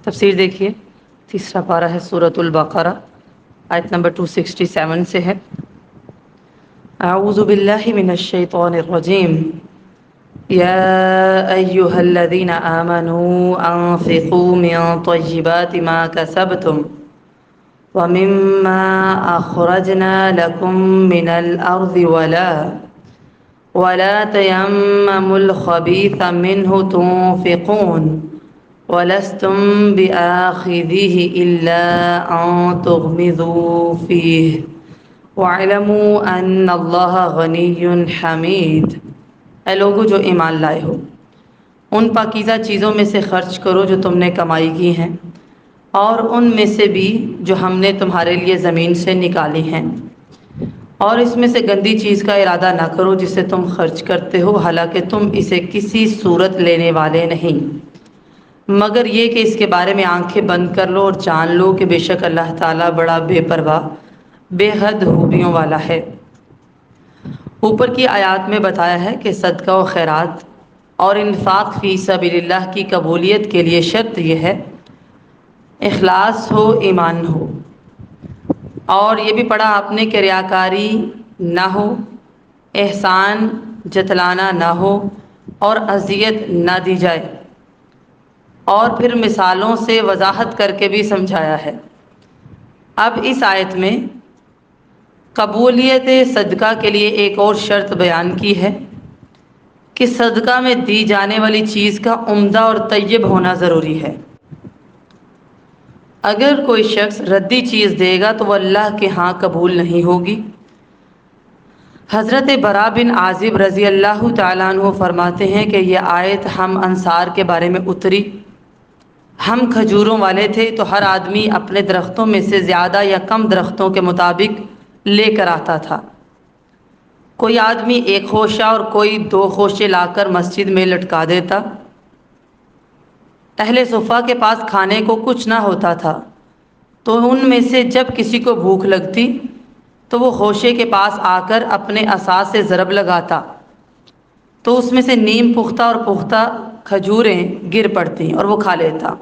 تفسیر دیکھیے، تیسرا پارہ ہے سورۃ البقرہ، آیت نمبر 267 سے ہے۔ اعوذ باللہ من الشیطان الرجیم، یا ایہا الذین آمنوا انفقوا من طیبات ما کسبتم ومما اخرجنا لکم من الارض ولا تیمموا الخبیث منہ تنفقون وَلَسْتُمْ بِآخِذِيهِ إِلَّا أَن تُغْمِضُوا فِيهِ وَاعْلَمُوا أَنَّ اللَّهَ غَنِيٌّ حَمِيدٌ۔ اے لوگو جو ایمان لائے ہو، ان پاکیزہ چیزوں میں سے خرچ کرو جو تم نے کمائی کی ہیں، اور ان میں سے بھی جو ہم نے تمہارے لیے زمین سے نکالی ہیں، اور اس میں سے گندی چیز کا ارادہ نہ کرو جسے تم خرچ کرتے ہو، حالانکہ تم اسے کسی صورت لینے والے نہیں، مگر یہ کہ اس کے بارے میں آنکھیں بند کر لو اور جان لو کہ بے شک اللہ تعالیٰ بڑا بے پرواہ، بے حد خوبیوں والا ہے۔ اوپر کی آیات میں بتایا ہے کہ صدقہ و خیرات اور انفاق فی سبیل اللہ کی قبولیت کے لیے شرط یہ ہے اخلاص ہو، ایمان ہو، اور یہ بھی پڑھا آپ نے کہ ریاکاری نہ ہو، احسان جتلانا نہ ہو، اور اذیت نہ دی جائے، اور پھر مثالوں سے وضاحت کر کے بھی سمجھایا ہے۔ اب اس آیت میں قبولیت صدقہ کے لیے ایک اور شرط بیان کی ہے کہ صدقہ میں دی جانے والی چیز کا عمدہ اور طیب ہونا ضروری ہے۔ اگر کوئی شخص ردی چیز دے گا تو وہ اللہ کے ہاں قبول نہیں ہوگی۔ حضرت براء بن عازب رضی اللہ تعالیٰ عنہ فرماتے ہیں کہ یہ آیت ہم انصار کے بارے میں اتری۔ ہم کھجوروں والے تھے تو ہر آدمی اپنے درختوں میں سے زیادہ یا کم درختوں کے مطابق لے کر آتا تھا۔ کوئی آدمی ایک خوشہ اور کوئی 2 خوشے لا کر مسجد میں لٹکا دیتا۔ اہل صفہ کے پاس کھانے کو کچھ نہ ہوتا تھا، تو ان میں سے جب کسی کو بھوک لگتی تو وہ خوشے کے پاس آ کر اپنے عصا سے ضرب لگاتا تو اس میں سے نیم پختہ اور پختہ کھجوریں گر پڑتی اور وہ کھا لیتا۔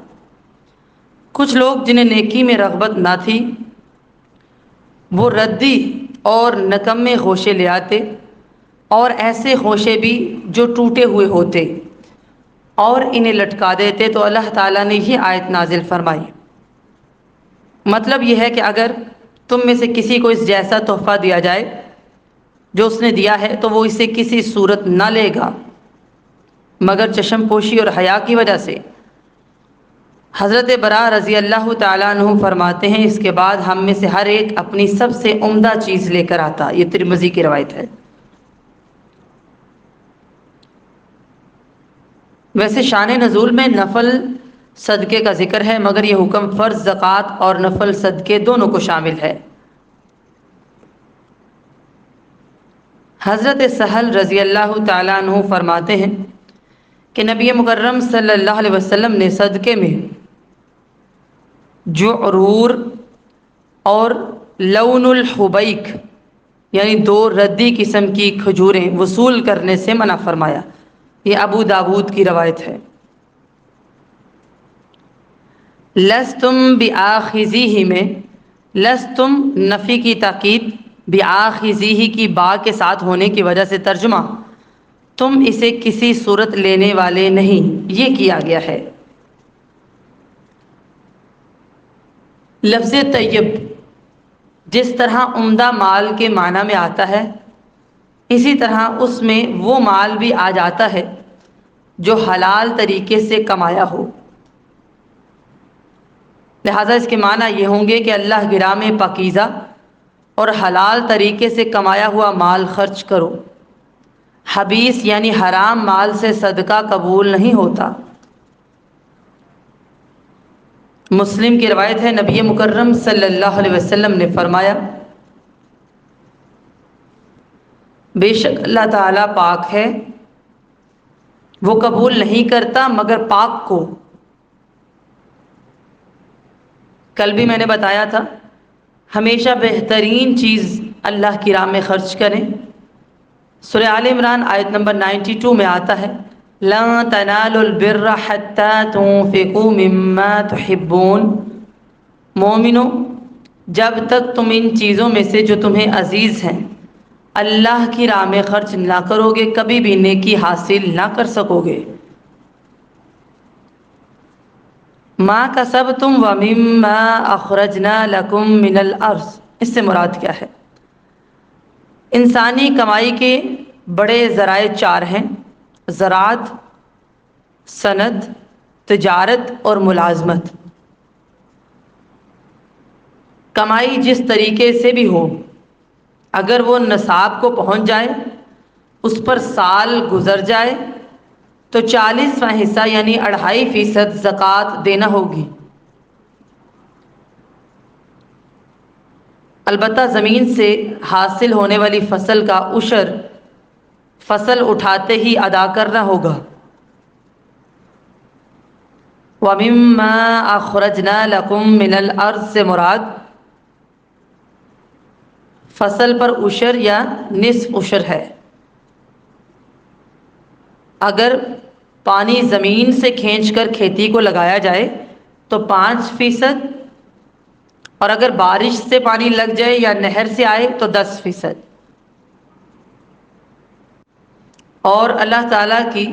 کچھ لوگ جنہیں نیکی میں رغبت نہ تھی وہ ردی اور نکمے خوشے لے آتے، اور ایسے خوشے بھی جو ٹوٹے ہوئے ہوتے، اور انہیں لٹکا دیتے، تو اللہ تعالیٰ نے یہ آیت نازل فرمائی۔ مطلب یہ ہے کہ اگر تم میں سے کسی کو اس جیسا تحفہ دیا جائے جو اس نے دیا ہے تو وہ اسے کسی صورت نہ لے گا مگر چشم پوشی اور حیا کی وجہ سے۔ حضرت براء رضی اللہ تعالیٰ عنہ فرماتے ہیں اس کے بعد ہم میں سے ہر ایک اپنی سب سے عمدہ چیز لے کر آتا۔ یہ ترمذی کی روایت ہے۔ ویسے شان نزول میں نفل صدقے کا ذکر ہے، مگر یہ حکم فرض زکوٰۃ اور نفل صدقے دونوں کو شامل ہے۔ حضرت سہل رضی اللہ تعالیٰ عنہ فرماتے ہیں کہ نبی مکرم صلی اللہ علیہ وسلم نے صدقے میں جعرور اور لون الحبیک یعنی 2 ردی قسم کی کھجوریں وصول کرنے سے منع فرمایا۔ یہ ابو داود کی روایت ہے۔ لستم بآخذیہ میں لستم نفی کی تاکید، بآخذیہ کی با کے ساتھ ہونے کی وجہ سے ترجمہ تم اسے کسی صورت لینے والے نہیں یہ کیا گیا ہے۔ لفظ طیب جس طرح عمدہ مال کے معنی میں آتا ہے، اسی طرح اس میں وہ مال بھی آ جاتا ہے جو حلال طریقے سے کمایا ہو۔ لہذا اس کے معنی یہ ہوں گے کہ اللہ گراں میں پاکیزہ اور حلال طریقے سے کمایا ہوا مال خرچ کرو۔ خبیث یعنی حرام مال سے صدقہ قبول نہیں ہوتا۔ مسلم کی روایت ہے، نبی مکرم صلی اللہ علیہ وسلم نے فرمایا بے شک اللہ تعالیٰ پاک ہے، وہ قبول نہیں کرتا مگر پاک کو۔ کل بھی میں نے بتایا تھا ہمیشہ بہترین چیز اللہ کی راہ میں خرچ کریں۔ سورہ آل عمران آیت نمبر 92 میں آتا ہے لن تنالوا البر حتى تنفقوا مما تحبون۔ مومنو، جب تک تم ان چیزوں میں سے جو تمہیں عزیز ہیں اللہ کی راہ میں خرچ نہ کرو گے کبھی بھی نیکی حاصل نہ کر سکو گے۔ ما کسبتم ومما اخرجنا لکم من الارض، اس سے مراد کیا ہے؟ انسانی کمائی کے بڑے ذرائع چار ہیں: زراعت، صنعت، تجارت اور ملازمت۔ کمائی جس طریقے سے بھی ہو، اگر وہ نصاب کو پہنچ جائے، اس پر سال گزر جائے تو 40واں حصہ یعنی 2.5% زکوٰۃ دینا ہوگی۔ البتہ زمین سے حاصل ہونے والی فصل کا عشر فصل اٹھاتے ہی ادا کرنا ہوگا۔ وَمِمَّا أَخْرَجْنَا لَكُم مِّنَ الْأَرْضِ سے مراد فصل پر عشر یا نصف عشر ہے۔ اگر پانی زمین سے کھینچ کر کھیتی کو لگایا جائے تو 5%، اور اگر بارش سے پانی لگ جائے یا نہر سے آئے تو 10%۔ اور اللہ تعالیٰ کی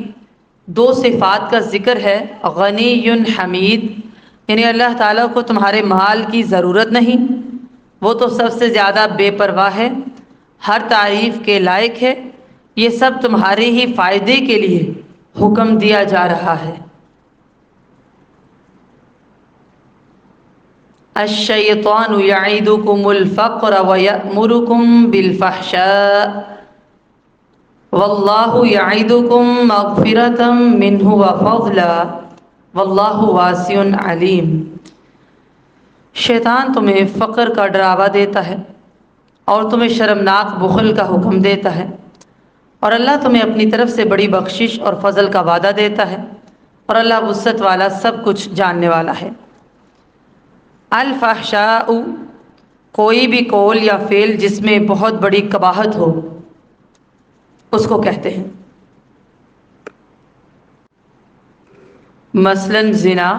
2 صفات کا ذکر ہے: غنی حمید، یعنی اللہ تعالیٰ کو تمہارے مال کی ضرورت نہیں، وہ تو سب سے زیادہ بے پرواہ ہے، ہر تعریف کے لائق ہے، یہ سب تمہارے ہی فائدے کے لیے حکم دیا جا رہا ہے۔ الشیطان یعیدکم الفقر ویأمرکم بالفحشاء واللہ یعیدکم مغفرۃ منہ وفضلا واللہ واسع علیم۔ شیطان تمہیں فقر کا ڈراوا دیتا ہے اور تمہیں شرمناک بخل کا حکم دیتا ہے، اور اللہ تمہیں اپنی طرف سے بڑی بخشش اور فضل کا وعدہ دیتا ہے، اور اللہ وسعت والا سب کچھ جاننے والا ہے۔ الفحشاء، کوئی بھی قول یا فعل جس میں بہت بڑی قباحت ہو اس کو کہتے ہیں۔ مثلا زنا،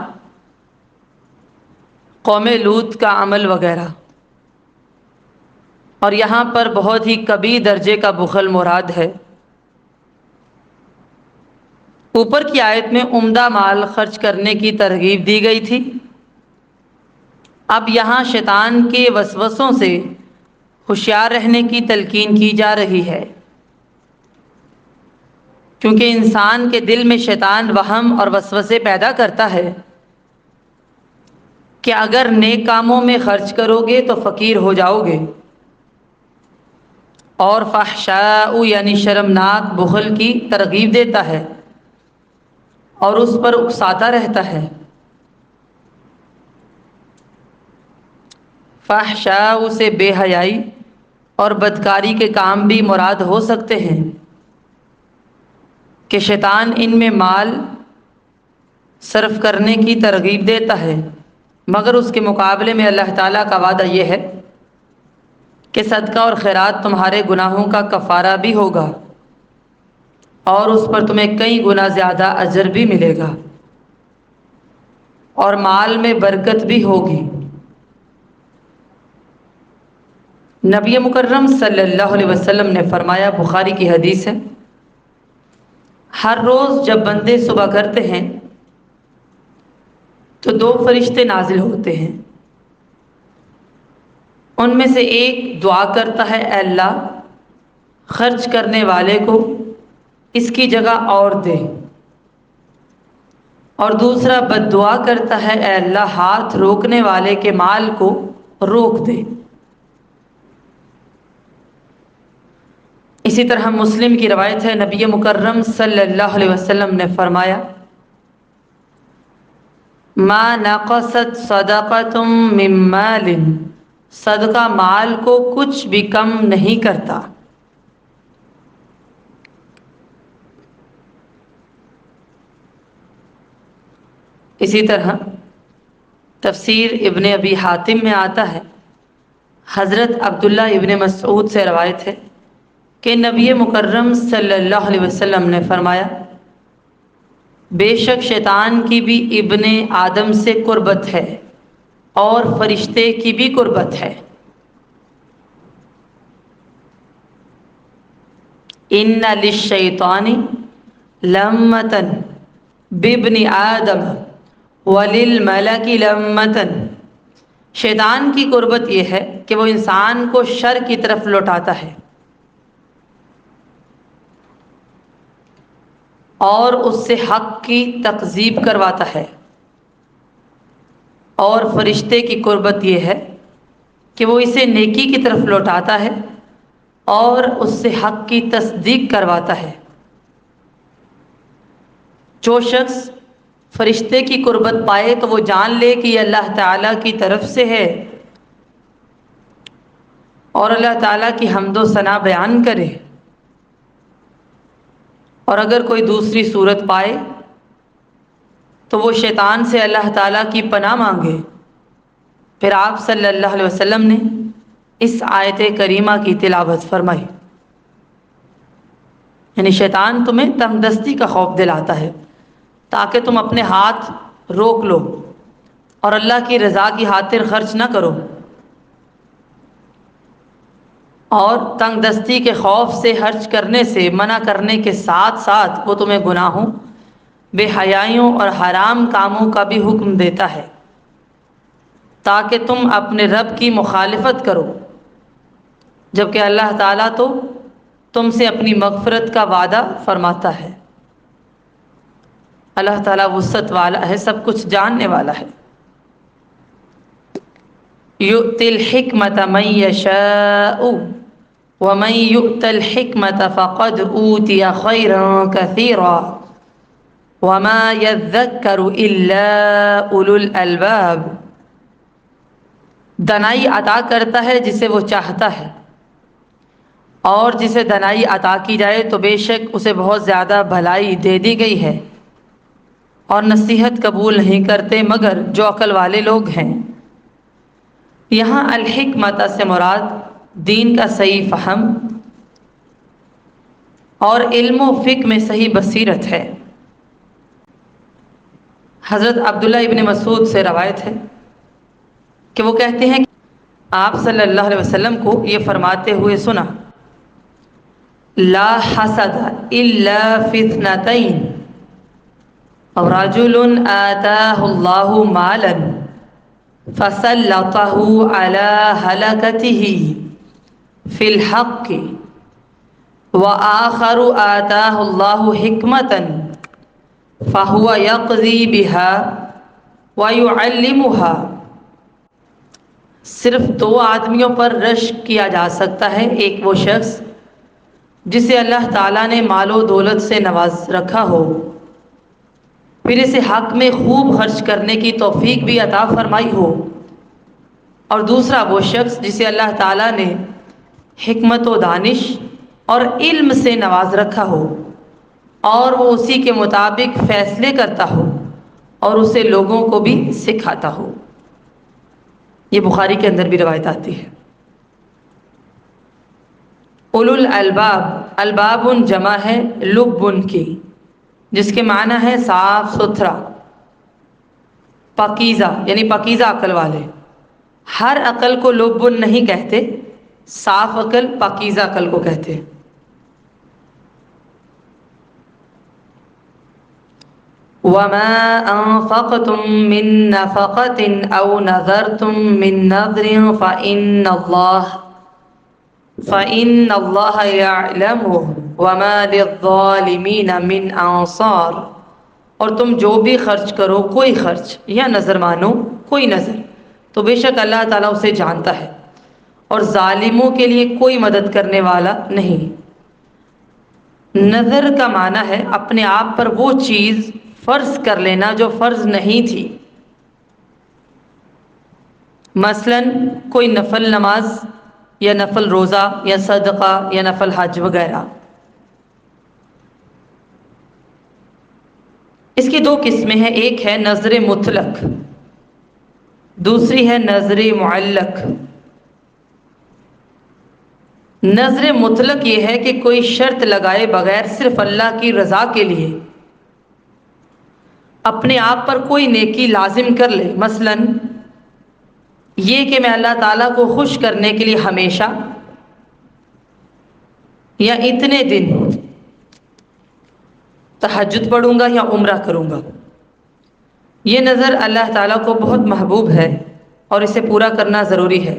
قوم لوط کا عمل وغیرہ، اور یہاں پر بہت ہی کبھی درجے کا بخل مراد ہے۔ اوپر کی آیت میں عمدہ مال خرچ کرنے کی ترغیب دی گئی تھی، اب یہاں شیطان کے وسوسوں سے ہوشیار رہنے کی تلقین کی جا رہی ہے، کیونکہ انسان کے دل میں شیطان وہم اور وسوسے پیدا کرتا ہے کہ اگر نیک کاموں میں خرچ کرو گے تو فقیر ہو جاؤ گے، اور فحشاء یعنی شرمناک بخل کی ترغیب دیتا ہے اور اس پر اکساتا رہتا ہے۔ فحشاء سے بے حیائی اور بدکاری کے کام بھی مراد ہو سکتے ہیں کہ شیطان ان میں مال صرف کرنے کی ترغیب دیتا ہے، مگر اس کے مقابلے میں اللہ تعالیٰ کا وعدہ یہ ہے کہ صدقہ اور خیرات تمہارے گناہوں کا کفارہ بھی ہوگا اور اس پر تمہیں کئی گنا زیادہ اجر بھی ملے گا، اور مال میں برکت بھی ہوگی۔ نبی مکرم صلی اللہ علیہ وسلم نے فرمایا، بخاری کی حدیث ہے، ہر روز جب بندے صبح کرتے ہیں تو 2 فرشتے نازل ہوتے ہیں، ان میں سے ایک دعا کرتا ہے، اے اللہ خرچ کرنے والے کو اس کی جگہ اور دے، اور دوسرا بد دعا کرتا ہے، اے اللہ ہاتھ روکنے والے کے مال کو روک دے۔ اسی طرح مسلم کی روایت ہے، نبی مکرم صلی اللہ علیہ وسلم نے فرمایا، ما نقصت صدقۃ من مال، صدقہ مال کو کچھ بھی کم نہیں کرتا۔ اسی طرح تفسیر ابن ابی حاتم میں آتا ہے، حضرت عبداللہ ابن مسعود سے روایت ہے کہ نبی مکرم صلی اللہ علیہ وسلم نے فرمایا، بے شک شیطان کی بھی ابن آدم سے قربت ہے اور فرشتے کی بھی قربت ہے۔ ان للشیطان لمۃ بابن آدم وللملک لمۃ، شیطان کی قربت یہ ہے کہ وہ انسان کو شر کی طرف لوٹاتا ہے اور اس سے حق کی تکذیب کرواتا ہے، اور فرشتے کی قربت یہ ہے کہ وہ اسے نیکی کی طرف لوٹاتا ہے اور اس سے حق کی تصدیق کرواتا ہے۔ جو شخص فرشتے کی قربت پائے تو وہ جان لے کہ یہ اللہ تعالیٰ کی طرف سے ہے اور اللہ تعالیٰ کی حمد و ثنا بیان کرے، اور اگر کوئی دوسری صورت پائے تو وہ شیطان سے اللہ تعالیٰ کی پناہ مانگے۔ پھر آپ صلی اللہ علیہ وسلم نے اس آیت کریمہ کی تلاوت فرمائی، یعنی شیطان تمہیں تنگ دستی کا خوف دلاتا ہے تاکہ تم اپنے ہاتھ روک لو اور اللہ کی رضا کی خاطر خرچ نہ کرو، اور تنگ دستی کے خوف سے خرچ کرنے سے منع کرنے کے ساتھ ساتھ وہ تمہیں گناہوں، بے حیائیوں اور حرام کاموں کا بھی حکم دیتا ہے تاکہ تم اپنے رب کی مخالفت کرو، جبکہ اللہ تعالیٰ تو تم سے اپنی مغفرت کا وعدہ فرماتا ہے۔ اللہ تعالیٰ وسعت والا ہے، سب کچھ جاننے والا ہے۔ یؤتی الحکمۃ من یشاء ومن یؤت الحکمۃ فقد اوتی خیرا کثیرا وما یذکر الا اولو الالباب، دنائی عطا کرتا ہے جسے وہ چاہتا ہے، اور جسے دنائی عطا کی جائے تو بے شک اسے بہت زیادہ بھلائی دے دی گئی ہے، اور نصیحت قبول نہیں کرتے مگر جو عقل والے لوگ ہیں۔ یہاں الحکمت سے مراد دین کا صحیح فہم اور علم و فقہ میں صحیح بصیرت ہے۔ حضرت عبداللہ ابن مسعود سے روایت ہے کہ وہ کہتے ہیں کہ آپ صلی اللہ علیہ وسلم کو یہ فرماتے ہوئے سنا، لا حسد الا فی اثنتین، رجل آتاہ اللہ مالا فسلطہ علی ہلکتہ فی الحق، وآخر آتاہ اللہ حکمتا فہو یقضی بہا ویعلمها۔ صرف دو آدمیوں پر رشک کیا جا سکتا ہے، ایک وہ شخص جسے اللہ تعالیٰ نے مال و دولت سے نواز رکھا ہو، پھر اسے حق میں خوب خرچ کرنے کی توفیق بھی عطا فرمائی ہو، اور دوسرا وہ شخص جسے اللہ تعالیٰ نے حکمت و دانش اور علم سے نواز رکھا ہو اور وہ اسی کے مطابق فیصلے کرتا ہو اور اسے لوگوں کو بھی سکھاتا ہو۔ یہ بخاری کے اندر بھی روایت آتی ہے۔ اولو الالباب، الباب جمع ہے لب کی، جس کے معنی ہے صاف ستھرا، پاکیزہ، یعنی پاکیزہ عقل والے۔ ہر عقل کو لب نہیں کہتے، صاف عقل پاکیزہ عقل کو کہتے۔ وما انفقتم من نفقة او نذرتم من نذر فإن اللہ یعلمہ وما للظالمین من انصار، اور تم جو بھی خرچ کرو، کوئی خرچ یا نظر مانو کوئی نظر، تو بے شک اللہ تعالیٰ اسے جانتا ہے، اور ظالموں کے لیے کوئی مدد کرنے والا نہیں۔ نظر کا معنی ہے اپنے آپ پر وہ چیز فرض کر لینا جو فرض نہیں تھی، مثلا کوئی نفل نماز یا نفل روزہ یا صدقہ یا نفل حج وغیرہ۔ اس کی دو قسمیں ہیں، ایک ہے نظر مطلق، دوسری ہے نظر معلق۔ نظر مطلق یہ ہے کہ کوئی شرط لگائے بغیر صرف اللہ کی رضا کے لیے اپنے آپ پر کوئی نیکی لازم کر لے، مثلا یہ کہ میں اللہ تعالیٰ کو خوش کرنے کے لیے ہمیشہ یا اتنے دن تہجد پڑھوں گا یا عمرہ کروں گا، یہ نظر اللہ تعالیٰ کو بہت محبوب ہے اور اسے پورا کرنا ضروری ہے۔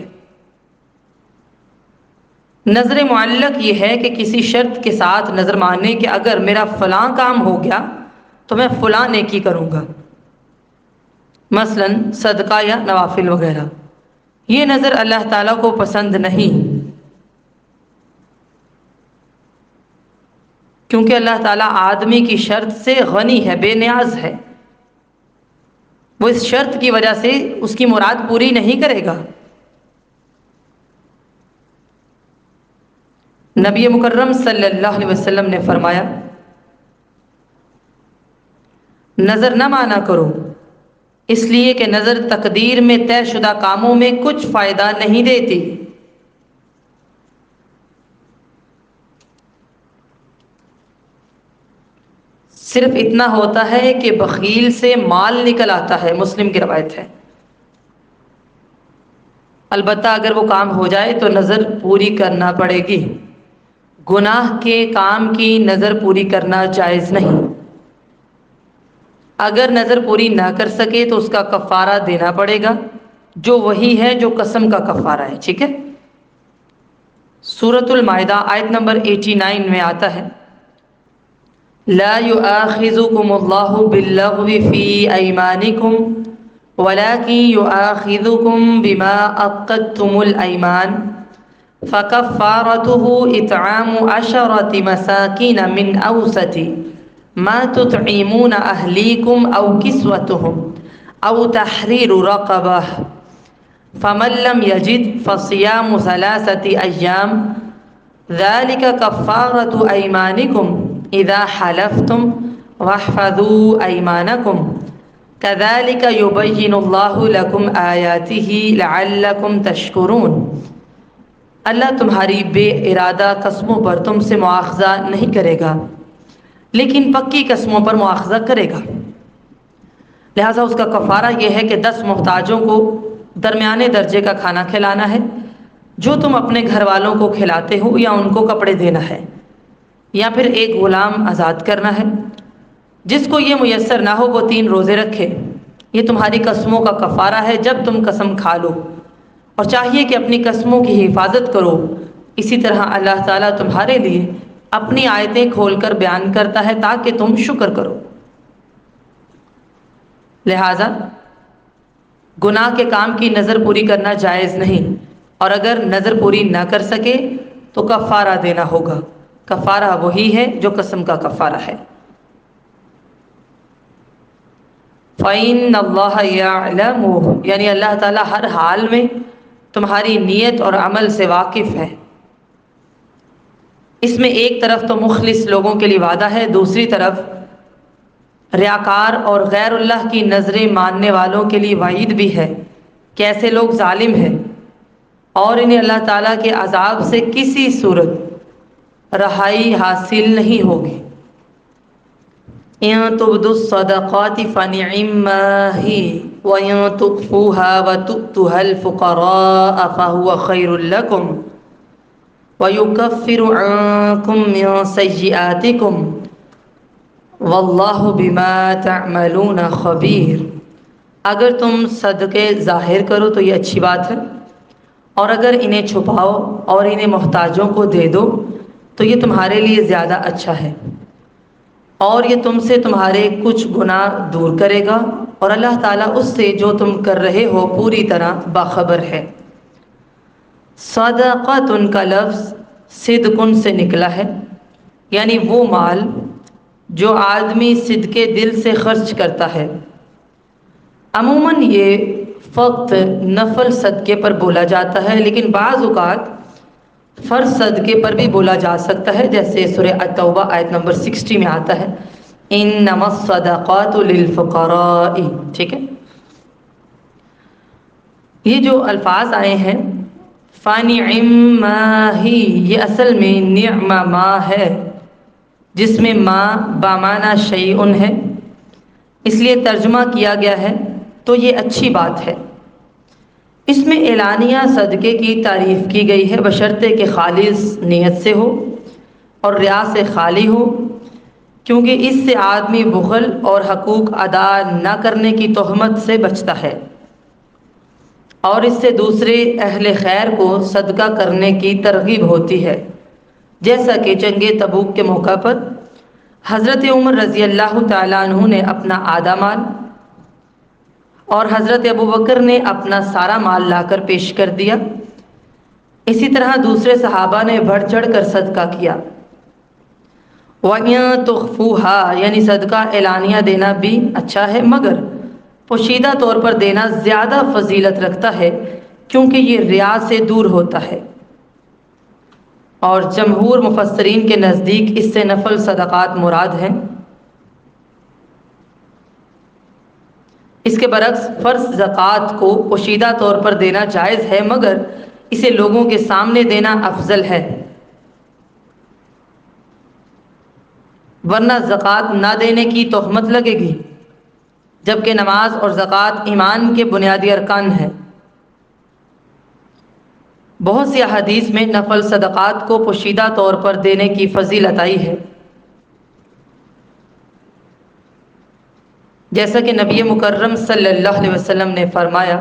نظر معلق یہ ہے کہ کسی شرط کے ساتھ نظر ماننے کہ اگر میرا فلاں کام ہو گیا تو میں فلاں نیکی کروں گا، مثلا صدقہ یا نوافل وغیرہ۔ یہ نظر اللہ تعالیٰ کو پسند نہیں، کیونکہ اللہ تعالیٰ آدمی کی شرط سے غنی ہے، بے نیاز ہے، وہ اس شرط کی وجہ سے اس کی مراد پوری نہیں کرے گا۔ نبی مکرم صلی اللہ علیہ وسلم نے فرمایا، نظر نہ مانا کرو، اس لیے کہ نظر تقدیر میں طے شدہ کاموں میں کچھ فائدہ نہیں دیتی۔ صرف اتنا ہوتا ہے کہ بخیل سے مال نکل آتا ہے، مسلم کی روایت ہے۔ البتہ اگر وہ کام ہو جائے تو نظر پوری کرنا پڑے گی۔ گناہ کے کام کی نظر پوری کرنا جائز نہیں۔ اگر نظر پوری نہ کر سکے تو اس کا کفارہ دینا پڑے گا، جو وہی ہے جو قسم کا کفارہ ہے، ٹھیک ہے؟ سورۃ المائدہ آیت نمبر 89 میں آتا ہے، لا يؤاخذكم الله باللغو في أيمانكم ولكن يؤاخذكم بما عقدتم الأيمان فكفارته إطعام 10 مساكين من أوسط ما تطعمون أهليكم أو كسوتهم أو تحرير رقبة فمن لم يجد فصيام 3 أيام ذلك كفارة أيمانكم اذا حلفتم واحفظوا ایمانکم کذالک یبین اللہ لکم آیاتہ لعلکم تشکرون۔ اللہ تمہاری بے ارادہ قسموں پر تم سے مواخذہ نہیں کرے گا، لیکن پکی قسموں پر مواخذہ کرے گا، لہٰذا اس کا کفارہ یہ ہے کہ 10 محتاجوں کو درمیانے درجے کا کھانا کھلانا ہے، جو تم اپنے گھر والوں کو کھلاتے ہو، یا ان کو کپڑے دینا ہے، یا پھر ایک غلام آزاد کرنا ہے۔ جس کو یہ میسر نہ ہو وہ 3 روزے رکھے۔ یہ تمہاری قسموں کا کفارہ ہے جب تم قسم کھا لو، اور چاہیے کہ اپنی قسموں کی حفاظت کرو۔ اسی طرح اللہ تعالیٰ تمہارے لیے اپنی آیتیں کھول کر بیان کرتا ہے تاکہ تم شکر کرو۔ لہذا گناہ کے کام کی نظر پوری کرنا جائز نہیں، اور اگر نظر پوری نہ کر سکے تو کفارہ دینا ہوگا۔ کفارہ وہی ہے جو قسم کا کفارہ ہے۔ فَإِنَّ اللَّهَ يَعْلَمُ، یعنی اللہ تعالیٰ ہر حال میں تمہاری نیت اور عمل سے واقف ہے۔ اس میں ایک طرف تو مخلص لوگوں کے لیے وعدہ ہے، دوسری طرف ریاکار اور غیر اللہ کی نظریں ماننے والوں کے لیے وعید بھی ہے کہ ایسے لوگ ظالم ہیں اور انہیں اللہ تعالیٰ کے عذاب سے کسی صورت رہائی حاصل نہیں ہوگی۔ ان تبدوا الصدقات فنعما هي وان تخفوها وتؤتوها الفقراء فهو خير لكم ويكفر عنكم من سيئاتكم واللہ بما تعملون خبیر۔ اگر تم صدقے ظاہر کرو تو یہ اچھی بات ہے، اور اگر انہیں چھپاؤ اور انہیں محتاجوں کو دے دو تو یہ تمہارے لیے زیادہ اچھا ہے، اور یہ تم سے تمہارے کچھ گناہ دور کرے گا، اور اللہ تعالیٰ اس سے جو تم کر رہے ہو پوری طرح باخبر ہے۔ صدقۃ کا لفظ صدقن سے نکلا ہے، یعنی وہ مال جو آدمی صدقے دل سے خرچ کرتا ہے۔ عموماً یہ فقط نفل صدقے پر بولا جاتا ہے، لیکن بعض اوقات فرض صدقے پر بھی بولا جا سکتا ہے، جیسے سورہ التوبہ آیت نمبر 60 میں آتا ہے، انما الصدقات للفقراء، ٹھیک ہے؟ یہ جو الفاظ آئے ہیں فَنِعِمَّ ہی، یہ اصل میں نعم ما ہے، جس میں ما بامانہ شیئن ہے۔ اس لیے ترجمہ کیا گیا ہے تو یہ اچھی بات ہے۔ اس میں اعلانیہ صدقے کی تعریف کی گئی ہے، بشرطے کہ خالص نیت سے ہو اور ریا سے خالی ہو، کیونکہ اس سے آدمی بخل اور حقوق ادا نہ کرنے کی تہمت سے بچتا ہے، اور اس سے دوسرے اہل خیر کو صدقہ کرنے کی ترغیب ہوتی ہے، جیسا کہ جنگ تبوک کے موقع پر حضرت عمر رضی اللہ تعالیٰ عنہ نے اپنا آدھا مال اور حضرت ابوبکر نے اپنا سارا مال لا کر پیش کر دیا۔ اسی طرح دوسرے صحابہ نے بڑھ چڑھ کر صدقہ کیا۔ وَإِن تُخْفُوهَا یعنی صدقہ اعلانیہ دینا بھی اچھا ہے، مگر پوشیدہ طور پر دینا زیادہ فضیلت رکھتا ہے، کیونکہ یہ ریا سے دور ہوتا ہے، اور جمہور مفسرین کے نزدیک اس سے نفل صدقات مراد ہیں۔ اس کے برعکس فرض زکوٰۃ کو پوشیدہ طور پر دینا جائز ہے، مگر اسے لوگوں کے سامنے دینا افضل ہے، ورنہ زکوٰۃ نہ دینے کی تہمت لگے گی، جبکہ نماز اور زکوٰۃ ایمان کے بنیادی ارکان ہیں۔ بہت سی احادیث میں نفل صدقات کو پوشیدہ طور پر دینے کی فضیلت آئی ہے، جیسا کہ نبی مکرم صلی اللہ علیہ وسلم نے فرمایا،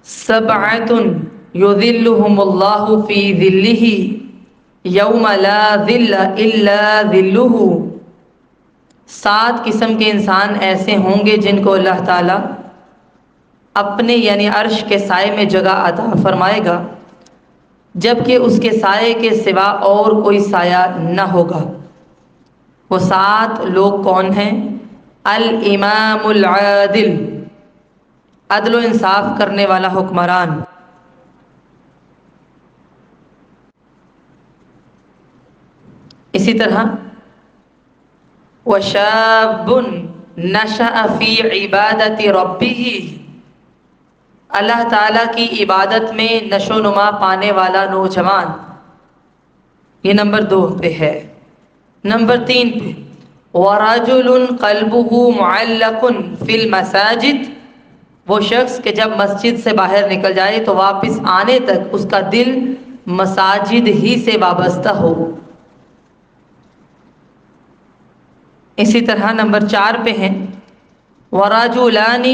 سبعۃ یظلھم اللہ فی ظلہ یوم لا ظل الا ظلہ، 7 قسم کے انسان ایسے ہوں گے جن کو اللہ تعالیٰ اپنے یعنی عرش کے سائے میں جگہ عطا فرمائے گا، جبکہ اس کے سائے کے سوا اور کوئی سایہ نہ ہوگا۔ وہ 7 لوگ کون ہیں؟ الامام العادل، عدل و انصاف کرنے والا حکمران، اسی طرح وشاب نشأ فی عبادت ربہ، اللہ تعالیٰ کی عبادت میں نشو و نما پانے والا نوجوان، یہ نمبر 2 پہ ہے۔ نمبر 3 پہ ورجل قلبہ معلق فی المساجد، وہ شخص کہ جب مسجد سے باہر نکل جائے تو واپس آنے تک اس کا دل مساجد ہی سے وابستہ ہو۔ اسی طرح نمبر 4 پہ ہیں ورجلان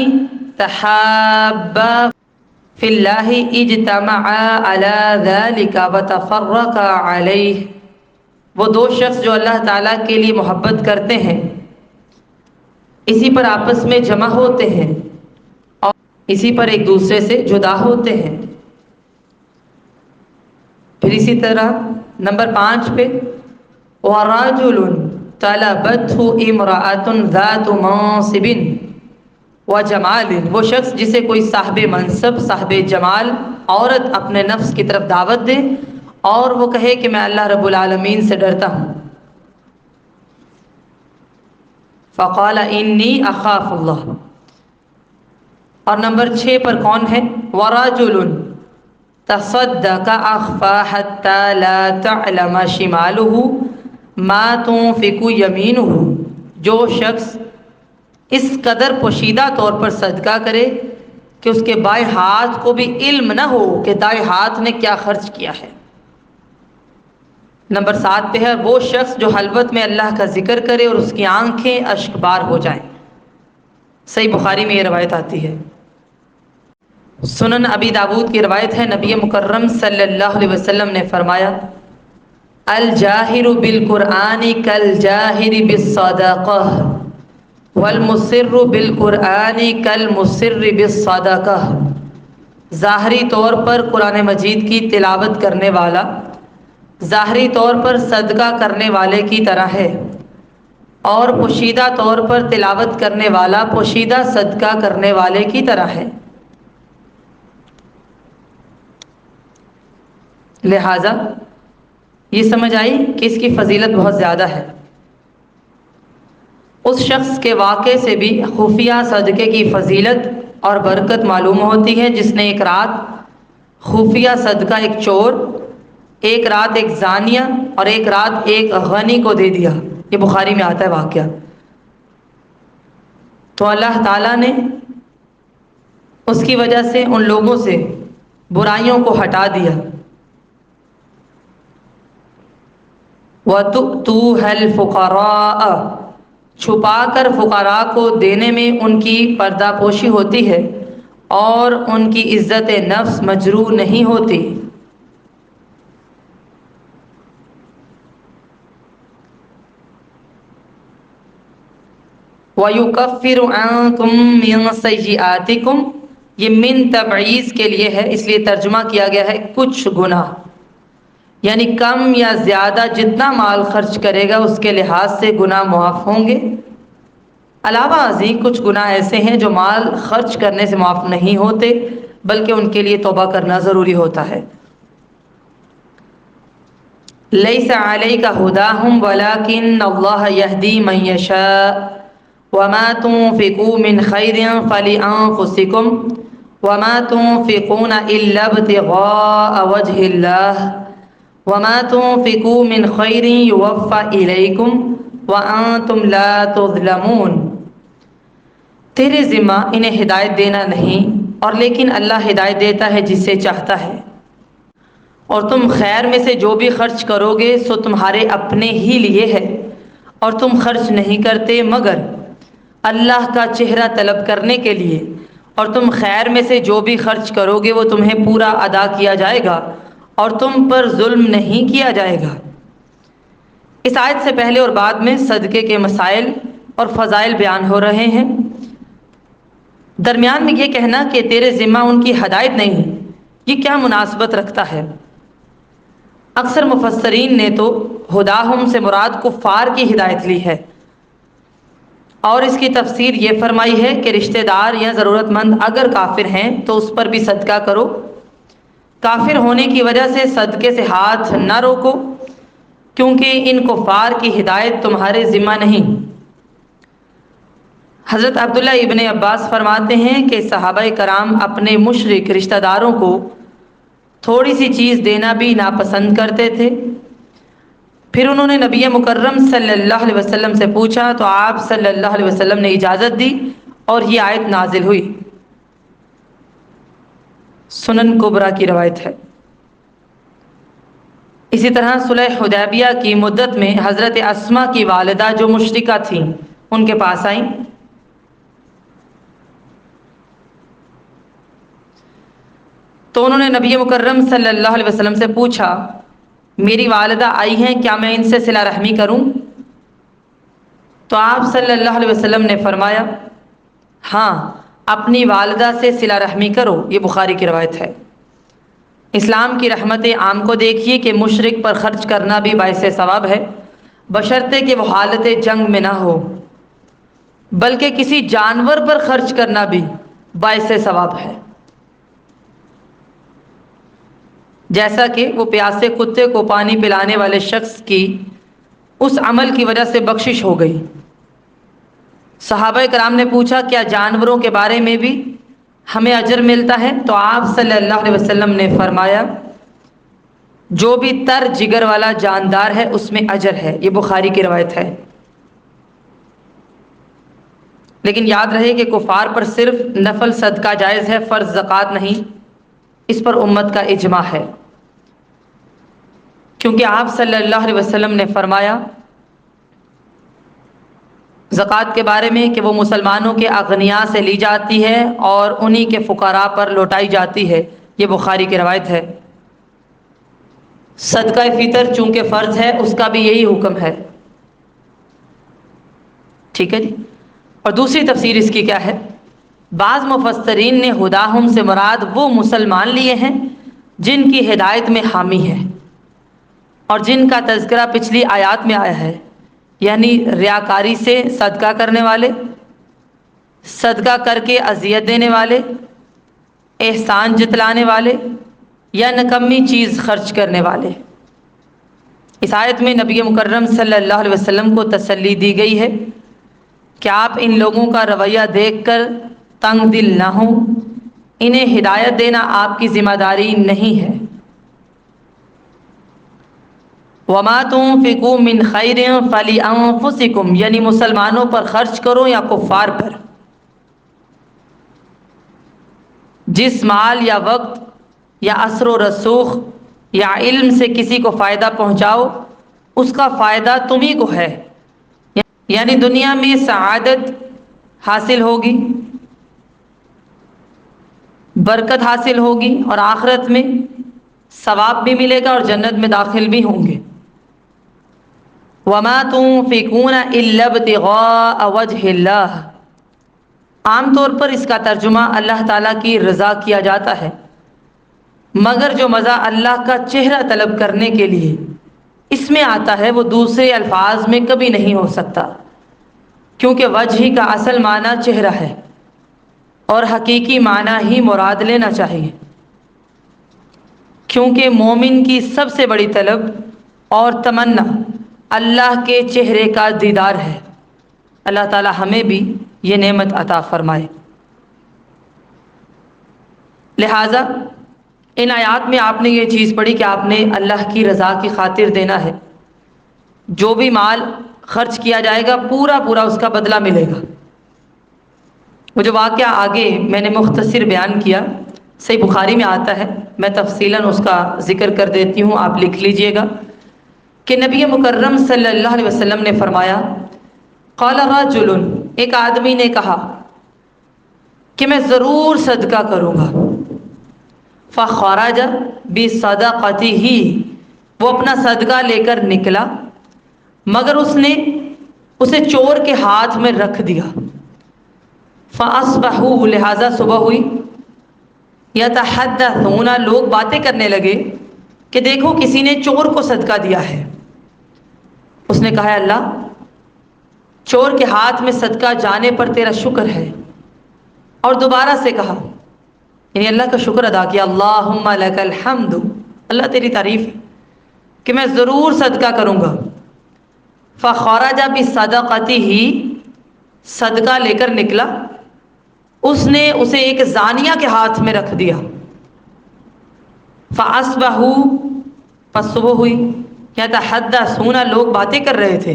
تحابا فی اللہ اجتمعا علی ذلک وتفرقا علیہ، وہ 2 شخص جو اللہ تعالیٰ کے لیے محبت کرتے ہیں، اسی پر آپس میں جمع ہوتے ہیں اور اسی پر ایک دوسرے سے جدا ہوتے ہیں۔ پھر اسی طرح نمبر 5 پہ ورجل طلبته امرأة ذات منصب وجمال، وہ شخص جسے کوئی صاحب منصب صاحب جمال عورت اپنے نفس کی طرف دعوت دے اور وہ کہے کہ میں اللہ رب العالمین سے ڈرتا ہوں، فقال انی اخاف اللہ۔ اور نمبر 6 پر کون ہے؟ ورجل تصدق اخفى حتى لا تعلم شماله ما تنفق یمینہ، جو شخص اس قدر پوشیدہ طور پر صدقہ کرے کہ اس کے بائیں ہاتھ کو بھی علم نہ ہو کہ دائیں ہاتھ نے کیا خرچ کیا ہے۔ نمبر 7 پہ ہے وہ شخص جو خلوت میں اللہ کا ذکر کرے اور اس کی آنکھیں اشک بار ہو جائیں۔ صحیح بخاری میں یہ روایت آتی ہے۔ سنن ابی داود کی روایت ہے، نبی مکرم صلی اللہ علیہ وسلم نے فرمایا، الجاہر بالقرآن کالجاہر بالصدقہ والمسر بالقرآن کالمسر بالصدقہ، ظاہری طور پر قرآن مجید کی تلاوت کرنے والا ظاہری طور پر صدقہ کرنے والے کی طرح ہے، اور پوشیدہ طور پر تلاوت کرنے والا پوشیدہ صدقہ کرنے والے کی طرح ہے۔ لہذا یہ سمجھ آئی کہ اس کی فضیلت بہت زیادہ ہے۔ اس شخص کے واقعے سے بھی خفیہ صدقے کی فضیلت اور برکت معلوم ہوتی ہے جس نے ایک رات خفیہ صدقہ ایک چور، ایک رات ایک زانیہ اور ایک رات ایک غنی کو دے دیا، یہ بخاری میں آتا ہے واقعہ۔ تو اللہ تعالیٰ نے اس کی وجہ سے ان لوگوں سے برائیوں کو ہٹا دیا۔ وَتُؤْتُوهَا الْفُقَرَاءَ، چھپا کر فقراء کو دینے میں ان کی پردہ پوشی ہوتی ہے اور ان کی عزت نفس مجروح نہیں ہوتی۔ وَيُكَفِّرُ عَنكُم مِّن سَيِّئَاتِكُم، یہ من تبعیض کے لیے ہے، اس لیے ترجمہ کیا گیا ہے کچھ گناہ، یعنی کم یا زیادہ جتنا مال خرچ کرے گا اس کے لحاظ سے گناہ معاف ہوں گے۔ علاوہ ازیں کچھ گناہ ایسے ہیں جو مال خرچ کرنے سے معاف نہیں ہوتے، بلکہ ان کے لیے توبہ کرنا ضروری ہوتا ہے۔ لیس علیک ھداھم ولکن اللہ یہدی من یشاء وما تنفقوا من خیر فلانفسکم وما تنفقون الا ابتغاء وجہ اللہ وما تنفقوا من خیر یوفى الیکم وانتم لا تظلمون۔ تیرے ذمہ انہیں ہدایت دینا نہیں، اور لیکن اللہ ہدایت دیتا ہے جسے چاہتا ہے، اور تم خیر میں سے جو بھی خرچ کرو گے سو تمہارے اپنے ہی لیے ہے، اور تم خرچ نہیں کرتے مگر اللہ کا چہرہ طلب کرنے کے لیے، اور تم خیر میں سے جو بھی خرچ کرو گے وہ تمہیں پورا ادا کیا جائے گا اور تم پر ظلم نہیں کیا جائے گا۔ اس آیت سے پہلے اور بعد میں صدقے کے مسائل اور فضائل بیان ہو رہے ہیں۔ درمیان میں یہ کہنا کہ تیرے ذمہ ان کی ہدایت نہیں، یہ کیا مناسبت رکھتا ہے؟ اکثر مفسرین نے تو ہداہم سے مراد کفار کی ہدایت لی ہے، اور اس کی تفسیر یہ فرمائی ہے کہ رشتہ دار یا ضرورت مند اگر کافر ہیں تو اس پر بھی صدقہ کرو، کافر ہونے کی وجہ سے صدقے سے ہاتھ نہ روکو، کیونکہ ان کفار کی ہدایت تمہارے ذمہ نہیں۔ حضرت عبداللہ ابن عباس فرماتے ہیں کہ صحابہ کرام اپنے مشرک رشتہ داروں کو تھوڑی سی چیز دینا بھی ناپسند کرتے تھے۔ پھر انہوں نے نبی مکرم صلی اللہ علیہ وسلم سے پوچھا تو آپ صلی اللہ علیہ وسلم نے اجازت دی اور یہ آیت نازل ہوئی۔ سنن کبریٰ کی روایت ہے۔ اسی طرح صلح حدیبیہ کی مدت میں حضرت اسماء کی والدہ جو مشرکہ تھیں ان کے پاس آئیں، تو انہوں نے نبی مکرم صلی اللہ علیہ وسلم سے پوچھا میری والدہ آئی ہیں، کیا میں ان سے صلہ رحمی کروں؟ تو آپ صلی اللہ علیہ وسلم نے فرمایا ہاں، اپنی والدہ سے صلہ رحمی کرو۔ یہ بخاری کی روایت ہے۔ اسلام کی رحمت عام کو دیکھیے کہ مشرک پر خرچ کرنا بھی باعث ثواب ہے، بشرطے کہ وہ حالت جنگ میں نہ ہو، بلکہ کسی جانور پر خرچ کرنا بھی باعث ثواب ہے، جیسا کہ وہ پیاسے کتے کو پانی پلانے والے شخص کی اس عمل کی وجہ سے بخشش ہو گئی۔ صحابہ کرام نے پوچھا کیا جانوروں کے بارے میں بھی ہمیں اجر ملتا ہے؟ تو آپ صلی اللہ علیہ وسلم نے فرمایا جو بھی تر جگر والا جاندار ہے اس میں اجر ہے۔ یہ بخاری کی روایت ہے۔ لیکن یاد رہے کہ کفار پر صرف نفل صدقہ جائز ہے، فرض زکوٰۃ نہیں، اس پر امت کا اجماع ہے، کیونکہ آپ صلی اللہ علیہ وسلم نے فرمایا زکوٰۃ کے بارے میں کہ وہ مسلمانوں کے اغنیاء سے لی جاتی ہے اور انہی کے فقراء پر لوٹائی جاتی ہے۔ یہ بخاری کی روایت ہے۔ صدقہ فطر چونکہ فرض ہے اس کا بھی یہی حکم ہے، ٹھیک ہے جی۔ اور دوسری تفسیر اس کی کیا ہے؟ بعض مفسرین نے ہداہم سے مراد وہ مسلمان لیے ہیں جن کی ہدایت میں حامی ہے اور جن کا تذکرہ پچھلی آیات میں آیا ہے، یعنی ریاکاری سے صدقہ کرنے والے، صدقہ کر کے اذیت دینے والے، احسان جتلانے والے یا نکمی چیز خرچ کرنے والے۔ اس آیت میں نبی مکرم صلی اللہ علیہ وسلم کو تسلی دی گئی ہے کہ آپ ان لوگوں کا رویہ دیکھ کر تنگ دل نہ ہوں، انہیں ہدایت دینا آپ کی ذمہ داری نہیں ہے۔ وما تنفقوا من خیر فلانفسکم، یعنی مسلمانوں پر خرچ کرو یا کفار پر. جس مال یا وقت یا اثر و رسوخ یا علم سے کسی کو فائدہ پہنچاؤ اس کا فائدہ تمہیں کو ہے، یعنی دنیا میں سعادت حاصل ہوگی، برکت حاصل ہوگی، اور آخرت میں ثواب بھی ملے گا اور جنت میں داخل بھی ہوں گے. وَمَا تُنْفِقُونَ إِلَّا ابْتِغَاءَ وَجْهِ اللَّهِ، عام طور پر اس کا ترجمہ اللہ تعالیٰ کی رضا کیا جاتا ہے، مگر جو مزہ اللہ کا چہرہ طلب کرنے کے لیے اس میں آتا ہے وہ دوسرے الفاظ میں کبھی نہیں ہو سکتا، کیونکہ وجہ کا اصل معنی چہرہ ہے اور حقیقی معنی ہی مراد لینا چاہیے، کیونکہ مومن کی سب سے بڑی طلب اور تمنا اللہ کے چہرے کا دیدار ہے. اللہ تعالی ہمیں بھی یہ نعمت عطا فرمائے. لہٰذا ان آیات میں آپ نے یہ چیز پڑھی کہ آپ نے اللہ کی رضا کی خاطر دینا ہے. جو بھی مال خرچ کیا جائے گا پورا پورا اس کا بدلہ ملے گا. وہ جو واقعہ آگے میں نے مختصر بیان کیا صحیح بخاری میں آتا ہے، میں تفصیلاً اس کا ذکر کر دیتی ہوں، آپ لکھ لیجئے گا کہ نبی مکرم صلی اللہ علیہ وسلم نے فرمایا، قال رجل، ایک آدمی نے کہا کہ میں ضرور صدقہ کروں گا. فخرج بصدقته، وہ اپنا صدقہ لے کر نکلا مگر اس نے اسے چور کے ہاتھ میں رکھ دیا. فاصبحوا، لہذا صبح ہوئی، یتحدثون، لوگ باتیں کرنے لگے کہ دیکھو کسی نے چور کو صدقہ دیا ہے. اس نے کہا اللہ، چور کے ہاتھ میں صدقہ جانے پر تیرا شکر ہے، اور دوبارہ سے کہا، یعنی اللہ کا شکر ادا کیا، اللہم لک الحمد، اللہ تیری تعریف ہے کہ میں ضرور صدقہ کروں گا. فخرج بصدقته، صدقہ لے کر نکلا، اس نے اسے ایک زانیہ کے ہاتھ میں رکھ دیا. فاصبحوا، پس صبح ہوئی، یتحدثون، لوگ باتیں کر رہے تھے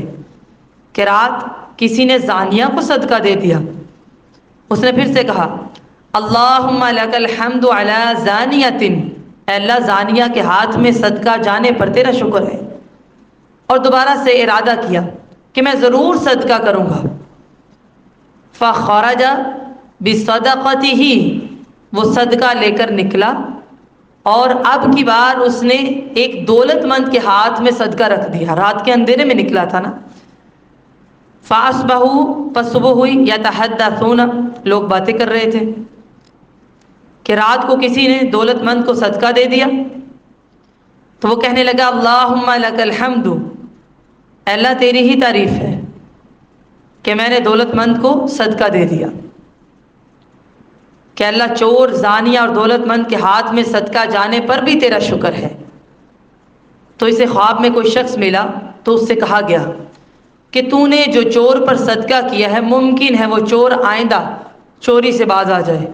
کہ رات کسی نے زانیہ کو صدقہ دے دیا. اس نے پھر سے کہا، اللہم لک الحمد علی زانیۃ، اے اللہ زانیہ کے ہاتھ میں صدقہ جانے پر تیرا شکر ہے، اور دوبارہ سے ارادہ کیا کہ میں ضرور صدقہ کروں گا. فخرج بصدقته، وہ صدقہ لے کر نکلا، اور اب کی بار اس نے ایک دولت مند کے ہاتھ میں صدقہ رکھ دیا، رات کے اندھیرے میں نکلا تھا نا. فاصبحوا، پس صبح ہوئی، یتحدثون، لوگ باتیں کر رہے تھے کہ رات کو کسی نے دولت مند کو صدقہ دے دیا. تو وہ کہنے لگا، اللہم لک الحمد، اے اللہ تیری ہی تعریف ہے کہ میں نے دولت مند کو صدقہ دے دیا، کہ اللہ چور، زانیہ اور دولت مند کے ہاتھ میں صدقہ جانے پر بھی تیرا شکر ہے. تو اسے خواب میں کوئی شخص ملا تو اس سے کہا گیا کہ تو نے جو چور پر صدقہ کیا ہے ممکن ہے وہ چور آئندہ چوری سے باز آ جائے،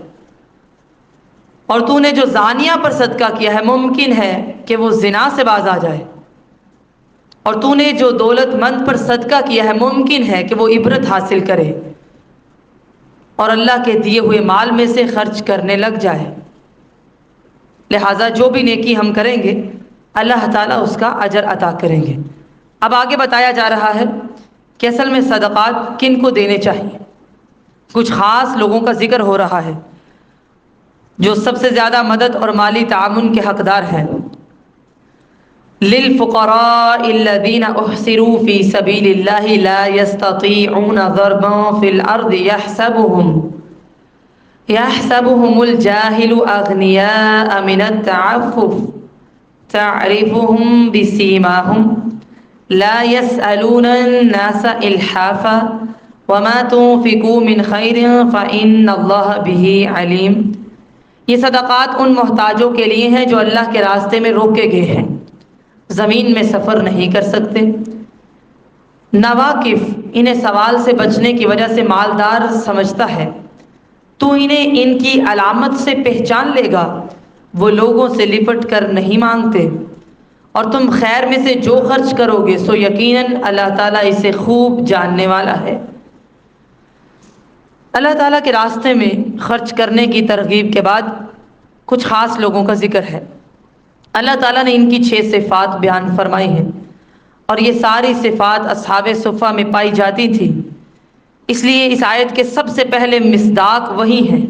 اور تو نے جو زانیہ پر صدقہ کیا ہے ممکن ہے کہ وہ زنا سے باز آ جائے، اور تو نے جو دولت مند پر صدقہ کیا ہے ممکن ہے کہ وہ عبرت حاصل کرے اور اللہ کے دیے ہوئے مال میں سے خرچ کرنے لگ جائے. لہٰذا جو بھی نیکی ہم کریں گے اللہ تعالیٰ اس کا اجر عطا کریں گے. اب آگے بتایا جا رہا ہے کہ اصل میں صدقات کن کو دینے چاہیے. کچھ خاص لوگوں کا ذکر ہو رہا ہے جو سب سے زیادہ مدد اور مالی تعاون کے حقدار ہیں. للفقراء الذين احصروا في سبيل الله لا يستطيعون ضربا في الارض يحسبهم الجاهل اغنياء من التعفف تعرفهم بسيماهم لا يسألون الناس الحافا وما تنفقوا من خير فإن الله به عليم. یہ صدقات ان محتاجوں کے لیے ہیں جو اللہ کے راستے میں روکے گئے ہیں، زمین میں سفر نہیں کر سکتے، ناواقف، انہیں سوال سے بچنے کی وجہ سے مالدار سمجھتا ہے، تو انہیں ان کی علامت سے پہچان لے گا، وہ لوگوں سے لپٹ کر نہیں مانگتے اور تم خیر میں سے جو خرچ کرو گے سو یقیناً اللہ تعالیٰ اسے خوب جاننے والا ہے۔ اللہ تعالیٰ کے راستے میں خرچ کرنے کی ترغیب کے بعد کچھ خاص لوگوں کا ذکر ہے۔ اللہ تعالیٰ نے ان کی 6 صفات بیان فرمائی ہیں، اور یہ ساری صفات اصحاب صفہ میں پائی جاتی تھی، اس لیے اس آیت کے سب سے پہلے مصداق وہی ہیں۔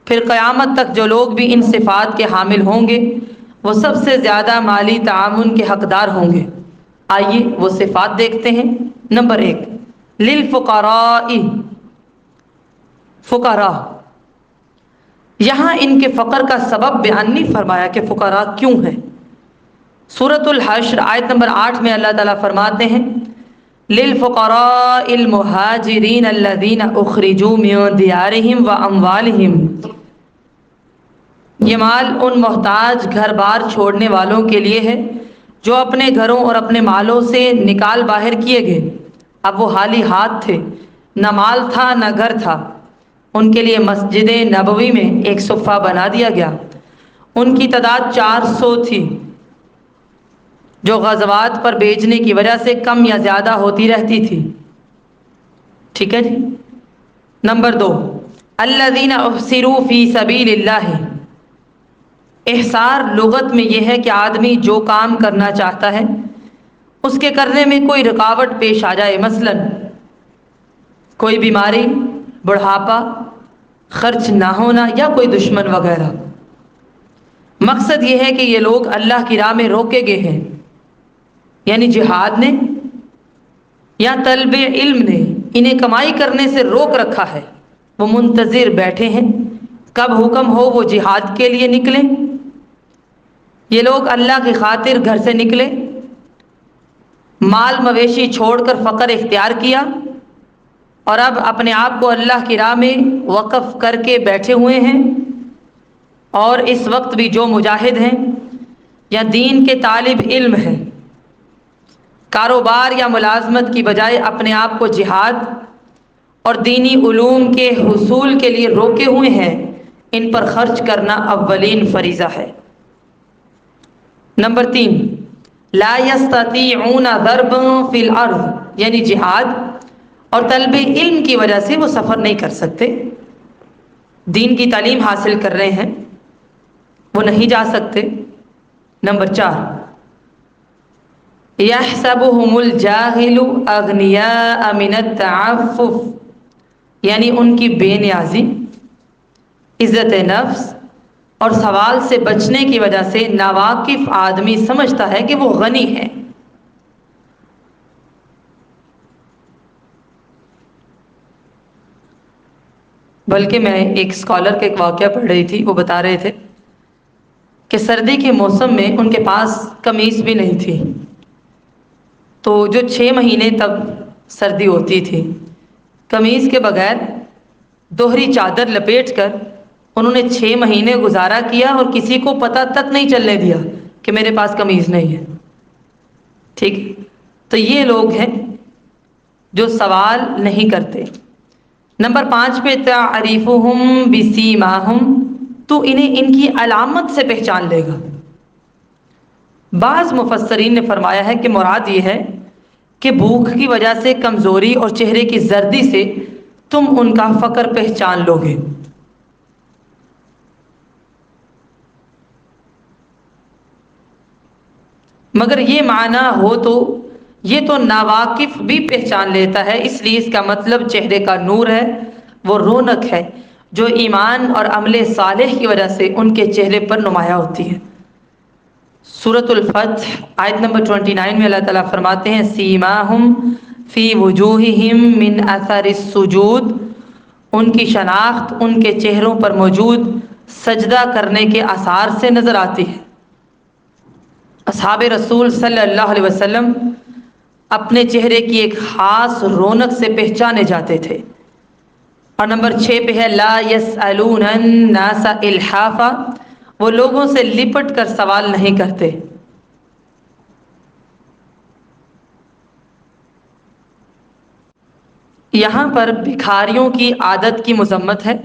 پھر قیامت تک جو لوگ بھی ان صفات کے حامل ہوں گے وہ سب سے زیادہ مالی تعاون کے حقدار ہوں گے۔ آئیے وہ صفات دیکھتے ہیں۔ نمبر 1، للفقراء، فقراء۔ یہاں ان کے فقر کا سبب بیان نہیں فرمایا کہ فقراء کیوں ہیں۔ سورۃ الحشر آیت نمبر 8 میں اللہ تعالیٰ فرماتے ہیں للفقراء المہاجرین الذین اخرجوا من دیارہم واموالہم، یہ مال ان محتاج گھر بار چھوڑنے والوں کے لیے ہے جو اپنے گھروں اور اپنے مالوں سے نکال باہر کیے گئے۔ اب وہ خالی ہاتھ تھے، نہ مال تھا نہ گھر تھا۔ ان کے لیے مسجد نبوی میں ایک صفہ بنا دیا گیا۔ ان کی تعداد 400 تھی، جو غزوات پر بھیجنے کی وجہ سے کم یا زیادہ ہوتی رہتی تھی۔ ٹھیک ہے جی۔ نمبر 2، الذین احصروا فی سبیل اللہ۔ احصار لغت میں یہ ہے کہ آدمی جو کام کرنا چاہتا ہے اس کے کرنے میں کوئی رکاوٹ پیش آ جائے، مثلا کوئی بیماری، بڑھاپا، خرچ نہ ہونا یا کوئی دشمن وغیرہ۔ مقصد یہ ہے کہ یہ لوگ اللہ کی راہ میں روکے گئے ہیں، یعنی جہاد نے یا طلب علم نے انہیں کمائی کرنے سے روک رکھا ہے۔ وہ منتظر بیٹھے ہیں کب حکم ہو وہ جہاد کے لیے نکلیں۔ یہ لوگ اللہ کی خاطر گھر سے نکلے، مال مویشی چھوڑ کر فقر اختیار کیا، اور اب اپنے آپ کو اللہ کی راہ میں وقف کر کے بیٹھے ہوئے ہیں۔ اور اس وقت بھی جو مجاہد ہیں یا دین کے طالب علم ہیں، کاروبار یا ملازمت کی بجائے اپنے آپ کو جہاد اور دینی علوم کے حصول کے لیے روکے ہوئے ہیں، ان پر خرچ کرنا اولین فریضہ ہے۔ نمبر 3، لا یستطیعون ضربا فی الارض، یعنی جہاد اور طلب علم کی وجہ سے وہ سفر نہیں کر سکتے۔ دین کی تعلیم حاصل کر رہے ہیں، وہ نہیں جا سکتے۔ نمبر 4، یحسبهم الجاہل اغنیاء من التعفف، یعنی ان کی بے نیازی، عزت نفس اور سوال سے بچنے کی وجہ سے ناواقف آدمی سمجھتا ہے کہ وہ غنی ہے۔ بلکہ میں ایک اسکالر کا ایک واقعہ پڑھ رہی تھی، وہ بتا رہے تھے کہ سردی کے موسم میں ان کے پاس قمیص بھی نہیں تھی، تو جو 6 مہینے تب سردی ہوتی تھی، قمیص کے بغیر دوہری چادر لپیٹ کر انہوں نے 6 مہینے گزارا کیا، اور کسی کو پتہ تک نہیں چلنے دیا کہ میرے پاس قمیص نہیں ہے۔ ٹھیک، تو یہ لوگ ہیں جو سوال نہیں کرتے۔ نمبر 5 پہ تعریفہم بسیماہم، تو انہیں ان کی علامت سے پہچان لے گا۔ بعض مفسرین نے فرمایا ہے کہ مراد یہ ہے کہ بھوک کی وجہ سے کمزوری اور چہرے کی زردی سے تم ان کا فقر پہچان لو گے۔ مگر یہ معنی ہو تو یہ تو ناواقف بھی پہچان لیتا ہے، اس لیے اس کا مطلب چہرے کا نور ہے، وہ رونق ہے جو ایمان اور عمل صالح کی وجہ سے ان کے چہرے پر نمایاں ہوتی ہے۔ سورۃ الفتح آیت نمبر 29 میں اللہ تعالیٰ فرماتے ہیں سیماہم فی وجوہہم من اثر السجود، ان کی شناخت ان کے چہروں پر موجود سجدہ کرنے کے آثار سے نظر آتی ہے۔ اصحاب رسول صلی اللہ علیہ وسلم اپنے چہرے کی ایک خاص رونق سے پہچانے جاتے تھے۔ اور نمبر 6 پہ ہے لا یسألون الناس الحافا، وہ لوگوں سے لپٹ کر سوال نہیں کرتے۔ یہاں پر بھکاریوں کی عادت کی مذمت ہے،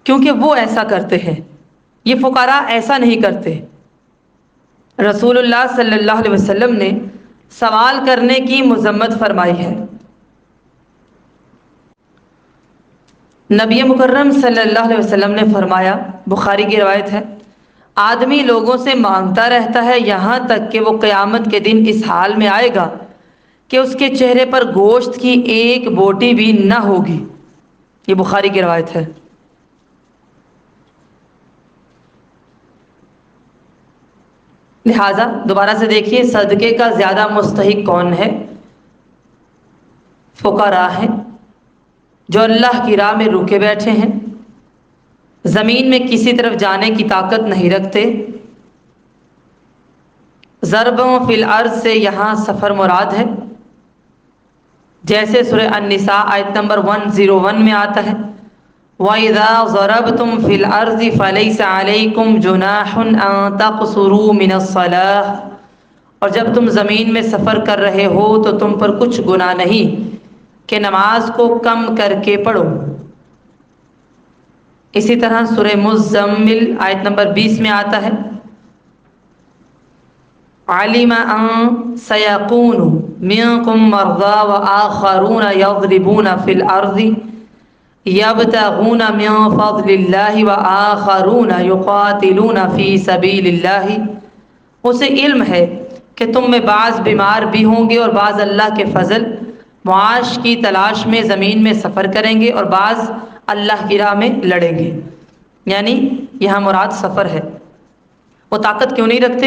کیونکہ وہ ایسا کرتے ہیں، یہ فقراء ایسا نہیں کرتے۔ رسول اللہ صلی اللہ علیہ وسلم نے سوال کرنے کی مذمت فرمائی ہے۔ نبی مکرم صلی اللہ علیہ وسلم نے فرمایا، بخاری کی روایت ہے، آدمی لوگوں سے مانگتا رہتا ہے یہاں تک کہ وہ قیامت کے دن اس حال میں آئے گا کہ اس کے چہرے پر گوشت کی ایک بوٹی بھی نہ ہوگی۔ یہ بخاری کی روایت ہے۔ لہٰذا دوبارہ سے دیکھیے، صدقے کا زیادہ مستحق کون ہے؟ فقراء ہیں، جو اللہ کی راہ میں رکے بیٹھے ہیں، زمین میں کسی طرف جانے کی طاقت نہیں رکھتے۔ ضربوں فی الارض سے یہاں سفر مراد ہے، جیسے سورہ النساء آیت نمبر 101 میں آتا ہے، وَإِذَا ضَرَبْتُمْ فِي الْأَرْضِ فَلَيْسَ عَلَيْكُمْ جُنَاحٌ أَن تَقْصُرُوا مِنَ الصَّلَاةِ، اور جب تم زمین میں سفر کر رہے ہو تو تم پر کچھ گناہ نہیں کہ نماز کو کم کر کے پڑھو۔ اسی طرح سورہ مزمل آیت نمبر 20 میں آتا ہے، عَلِمَ أَن سَيَكُونُ مِنكُم مَّرْضَىٰ وَآخَرُونَ يَضْرِبُونَ فِي الْأَرْضِ يَبْتَغُونَ مِن فَضْلِ اللَّهِ وَآخَرُونَ يُقَاتِلُونَ فِي سَبِيلِ اللَّهِ، اسے علم ہے کہ تم میں بعض بیمار بھی ہوں گے اور بعض اللہ کے فضل معاش کی تلاش میں زمین میں سفر کریں گے اور بعض اللہ کی راہ میں لڑیں گے۔ یعنی یہاں مراد سفر ہے۔ وہ طاقت کیوں نہیں رکھتے؟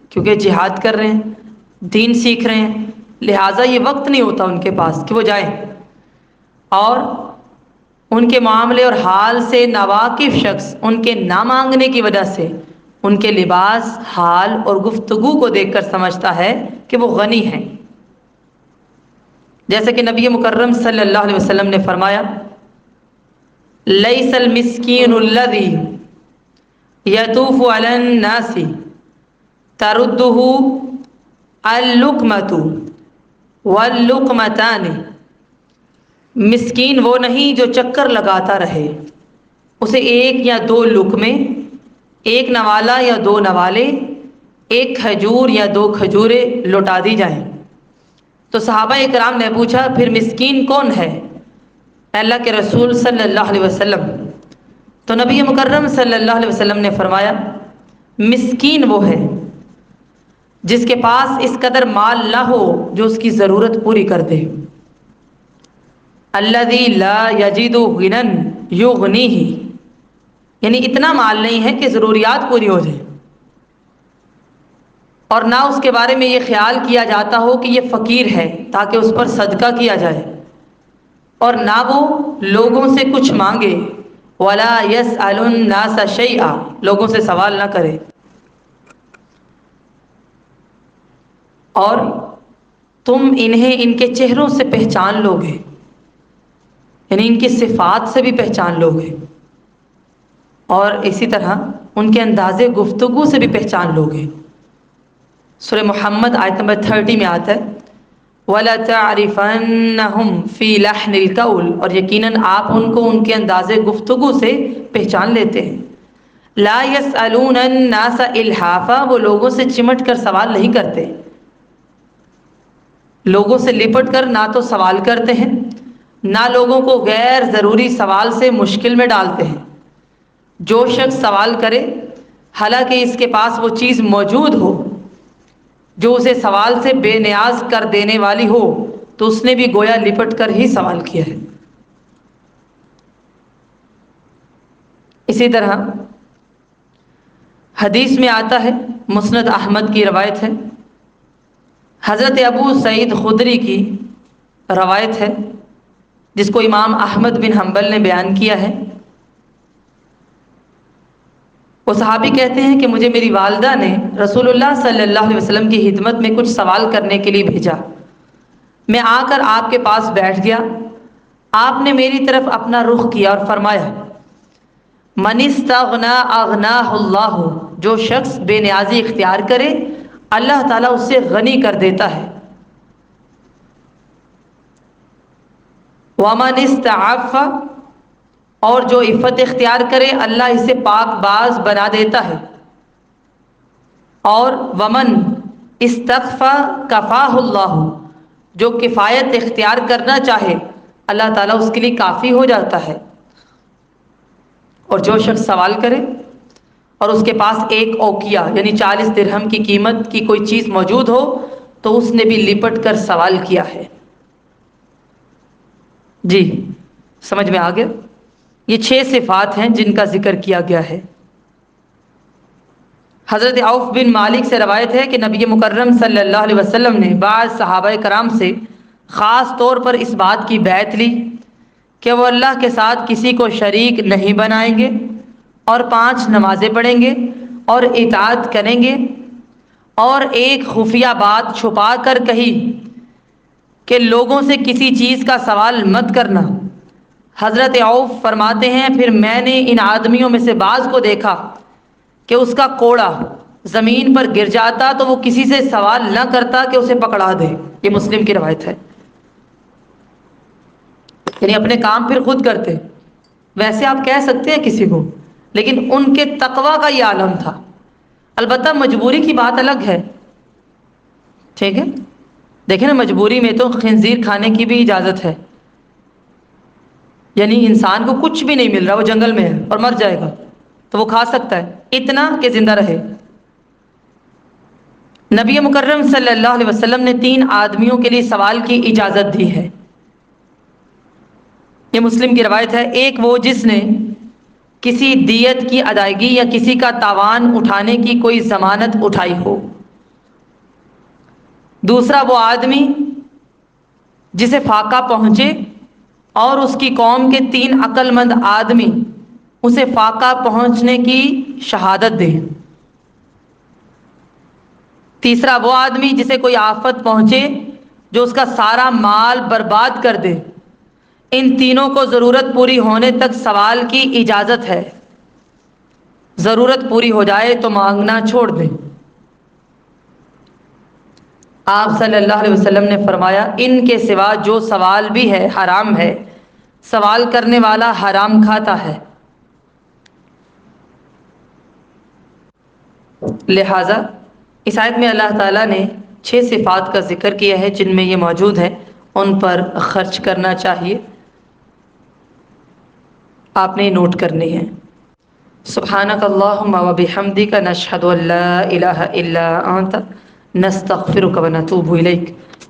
کیونکہ جہاد کر رہے ہیں، دین سیکھ رہے ہیں، لہٰذا یہ وقت نہیں ہوتا ان کے پاس کہ وہ جائیں، اور ان کے معاملے اور حال سے ناواقف شخص ان کے نہ مانگنے کی وجہ سے ان کے لباس، حال اور گفتگو کو دیکھ کر سمجھتا ہے کہ وہ غنی ہیں۔ جیسے کہ نبی مکرم صلی اللہ علیہ وسلم نے فرمایا، لیس المسکین الذی یطوف علی الناس تردہ اللقمۃ واللقمتان، مسکین وہ نہیں جو چکر لگاتا رہے، اسے ایک یا دو لقمے، ایک نوالا یا دو نوالے، ایک کھجور یا دو کھجوریں لوٹا دی جائیں۔ تو صحابہ اکرام نے پوچھا، پھر مسکین کون ہے اے اللہ کے رسول صلی اللہ علیہ وسلم؟ تو نبی مکرم صلی اللہ علیہ وسلم نے فرمایا، مسکین وہ ہے جس کے پاس اس قدر مال نہ ہو جو اس کی ضرورت پوری کر دے۔ الذی لا یجد غنی یغنیہ، یعنی اتنا مال نہیں ہے کہ ضروریات پوری ہو جائیں، اور نہ اس کے بارے میں یہ خیال کیا جاتا ہو کہ یہ فقیر ہے تاکہ اس پر صدقہ کیا جائے، اور نہ وہ لوگوں سے کچھ مانگے، ولا یسأل الناس شیئا، لوگوں سے سوال نہ کرے۔ اور تم انہیں ان کے چہروں سے پہچان لوگے، یعنی ان کی صفات سے بھی پہچان لوگے، اور اسی طرح ان کے انداز گفتگو سے بھی پہچان لوگے۔ سورہ محمد آیت نمبر 30 میں آتا ہے، وَلَتَعْرِفَنَّهُمْ فِي لَحْنِ الْقَوْلِ، اور یقیناً آپ ان کو ان کے انداز گفتگو سے پہچان لیتے ہیں۔ لَا يَسْأَلُونَ النَّاسَ إِلْحَافًا، وہ لوگوں سے چمٹ کر سوال نہیں کرتے، لوگوں سے لپٹ کر نہ تو سوال کرتے ہیں، نہ لوگوں کو غیر ضروری سوال سے مشکل میں ڈالتے ہیں۔ جو شخص سوال کرے حالانکہ اس کے پاس وہ چیز موجود ہو جو اسے سوال سے بے نیاز کر دینے والی ہو، تو اس نے بھی گویا لپٹ کر ہی سوال کیا ہے۔ اسی طرح حدیث میں آتا ہے، مسند احمد کی روایت ہے، حضرت ابو سعید خدری کی روایت ہے جس کو امام احمد بن حنبل نے بیان کیا ہے۔ وہ صحابی کہتے ہیں کہ مجھے میری والدہ نے رسول اللہ صلی اللہ علیہ وسلم کی خدمت میں کچھ سوال کرنے کے لیے بھیجا، میں آ کر آپ کے پاس بیٹھ گیا، آپ نے میری طرف اپنا رخ کیا اور فرمایا، من استغنا اغناہ اللہ، جو شخص بے نیازی اختیار کرے اللہ تعالیٰ اس سے غنی کر دیتا ہے، ومن استعف، اور جو عفت اختیار کرے اللہ اسے پاک باز بنا دیتا ہے، اور ومن استغفا کفاہ اللہ، جو کفایت اختیار کرنا چاہے اللہ تعالیٰ اس کے لیے کافی ہو جاتا ہے۔ اور جو شخص سوال کرے اور اس کے پاس ایک اوقیہ یعنی 40 درہم کی قیمت کی کوئی چیز موجود ہو تو اس نے بھی لپٹ کر سوال کیا ہے۔ جی سمجھ میں آ گیا؟ یہ 6 صفات ہیں جن کا ذکر کیا گیا ہے۔ حضرت عوف بن مالک سے روایت ہے کہ نبی مکرم صلی اللہ علیہ وسلم نے بعض صحابہ کرام سے خاص طور پر اس بات کی بیعت لی کہ وہ اللہ کے ساتھ کسی کو شریک نہیں بنائیں گے اور 5 نمازیں پڑھیں گے اور اطاعت کریں گے، اور ایک خفیہ بات چھپا کر کہی کہ لوگوں سے کسی چیز کا سوال مت کرنا۔ حضرت عوف فرماتے ہیں پھر میں نے ان آدمیوں میں سے بعض کو دیکھا کہ اس کا کوڑا زمین پر گر جاتا تو وہ کسی سے سوال نہ کرتا کہ اسے پکڑا دے۔ یہ مسلم کی روایت ہے۔ یعنی اپنے کام پھر خود کرتے، ویسے آپ کہہ سکتے ہیں کسی کو، لیکن ان کے تقوی کا یہ عالم تھا۔ البتہ مجبوری کی بات الگ ہے، ٹھیک ہے؟ دیکھیں نا، مجبوری میں تو خنزیر کھانے کی بھی اجازت ہے، یعنی انسان کو کچھ بھی نہیں مل رہا، وہ جنگل میں ہے اور مر جائے گا تو وہ کھا سکتا ہے اتنا کہ زندہ رہے۔ نبی مکرم صلی اللہ علیہ وسلم نے 3 آدمیوں کے لیے سوال کی اجازت دی ہے۔ یہ مسلم کی روایت ہے۔ ایک وہ جس نے کسی دیت کی ادائیگی یا کسی کا تاوان اٹھانے کی کوئی ضمانت اٹھائی ہو۔ دوسرا وہ آدمی جسے فاقہ پہنچے اور اس کی قوم کے 3 عقل مند آدمی اسے فاقہ پہنچنے کی شہادت دیں۔ تیسرا وہ آدمی جسے کوئی آفت پہنچے جو اس کا سارا مال برباد کر دے۔ ان تینوں کو ضرورت پوری ہونے تک سوال کی اجازت ہے، ضرورت پوری ہو جائے تو مانگنا چھوڑ دیں۔ آپ صلی اللہ علیہ وسلم نے فرمایا ان کے سوا جو سوال بھی ہے حرام ہے، سوال کرنے والا حرام کھاتا ہے۔ لہٰذا اس آیت میں اللہ تعالیٰ نے 6 صفات کا ذکر کیا ہے جن میں یہ موجود ہے، ان پر خرچ کرنا چاہیے، آپ نے نوٹ کرنی ہے۔ سبحانک اللہم و بحمدک نشہد ان لا الہ الا انت نستغفرک و نتوب الیک۔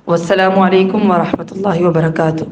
والسلام علیکم ورحمۃ اللہ وبرکاتہ۔